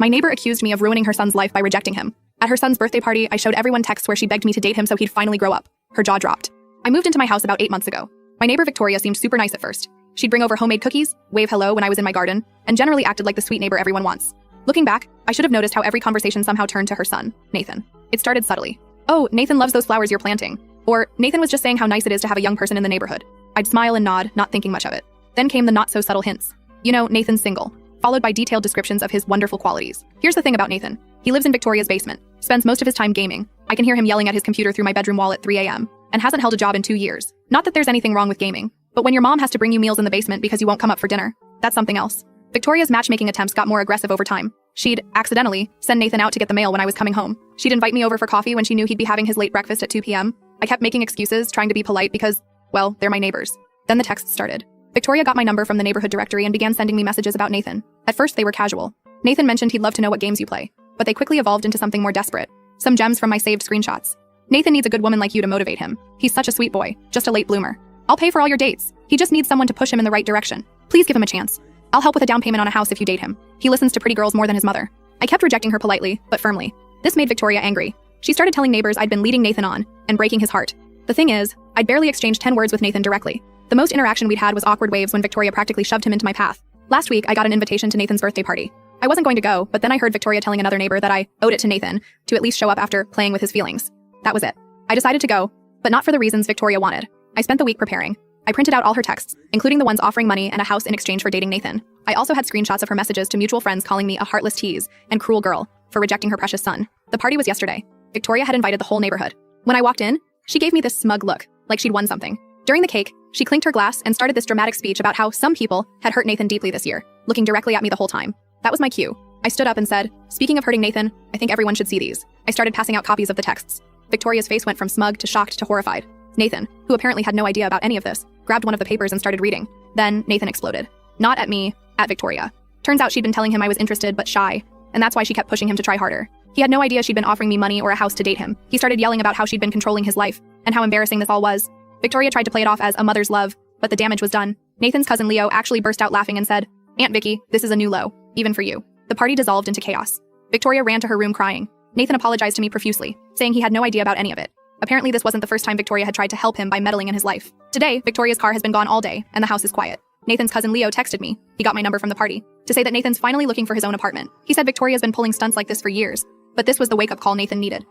My neighbor accused me of ruining her son's life by rejecting him. At her son's birthday party, I showed everyone texts where she begged me to date him so he'd finally grow up. Her jaw dropped. I moved into my house about 8 months ago. My neighbor Victoria seemed super nice at first. She'd bring over homemade cookies, wave hello when I was in my garden, and generally acted like the sweet neighbor everyone wants. Looking back, I should have noticed how every conversation somehow turned to her son, Nathan. It started subtly. "Oh, Nathan loves those flowers you're planting." Or, "Nathan was just saying how nice it is to have a young person in the neighborhood." I'd smile and nod, not thinking much of it. Then came the not-so-subtle hints. "You know, Nathan's single," followed by detailed descriptions of his wonderful qualities. Here's the thing about Nathan. He lives in Victoria's basement, spends most of his time gaming. I can hear him yelling at his computer through my bedroom wall at 3 a.m., and hasn't held a job in 2 years. Not that there's anything wrong with gaming, but when your mom has to bring you meals in the basement because you won't come up for dinner, that's something else. Victoria's matchmaking attempts got more aggressive over time. She'd, accidentally, send Nathan out to get the mail when I was coming home. She'd invite me over for coffee when she knew he'd be having his late breakfast at 2 p.m. I kept making excuses, trying to be polite because, well, they're my neighbors. Then the texts started. Victoria got my number from the neighborhood directory and began sending me messages about Nathan. At first, they were casual. Nathan mentioned he'd love to know what games you play, but they quickly evolved into something more desperate. Some gems from my saved screenshots. "Nathan needs a good woman like you to motivate him. He's such a sweet boy, just a late bloomer. I'll pay for all your dates. He just needs someone to push him in the right direction. Please give him a chance. I'll help with a down payment on a house if you date him. He listens to pretty girls more than his mother." I kept rejecting her politely, but firmly. This made Victoria angry. She started telling neighbors I'd been leading Nathan on, and breaking his heart. The thing is, I'd barely exchanged 10 words with Nathan directly. The most interaction we'd had was awkward waves when Victoria practically shoved him into my path. Last week, I got an invitation to Nathan's birthday party. I wasn't going to go, but then I heard Victoria telling another neighbor that I owed it to Nathan to at least show up after playing with his feelings. That was it. I decided to go, but not for the reasons Victoria wanted. I spent the week preparing. I printed out all her texts, including the ones offering money and a house in exchange for dating Nathan. I also had screenshots of her messages to mutual friends calling me a heartless tease and cruel girl for rejecting her precious son. The party was yesterday. Victoria had invited the whole neighborhood. When I walked in, she gave me this smug look, like she'd won something. During the cake, she clinked her glass and started this dramatic speech about how some people had hurt Nathan deeply this year, looking directly at me the whole time. That was my cue. I stood up and said, "Speaking of hurting Nathan, I think everyone should see these." I started passing out copies of the texts. Victoria's face went from smug to shocked to horrified. Nathan, who apparently had no idea about any of this, grabbed one of the papers and started reading. Then Nathan exploded. Not at me, at Victoria. Turns out she'd been telling him I was interested but shy, and that's why she kept pushing him to try harder. He had no idea she'd been offering me money or a house to date him. He started yelling about how she'd been controlling his life, and how embarrassing this all was. Victoria tried to play it off as a mother's love, but the damage was done. Nathan's cousin Leo actually burst out laughing and said, "Aunt Vicky, this is a new low, even for you." The party dissolved into chaos. Victoria ran to her room crying. Nathan apologized to me profusely, saying he had no idea about any of it. Apparently this wasn't the first time Victoria had tried to help him by meddling in his life. Today, Victoria's car has been gone all day, and the house is quiet. Nathan's cousin Leo texted me, he got my number from the party, to say that Nathan's finally looking for his own apartment. He said Victoria's been pulling stunts like this for years, but this was the wake-up call Nathan needed.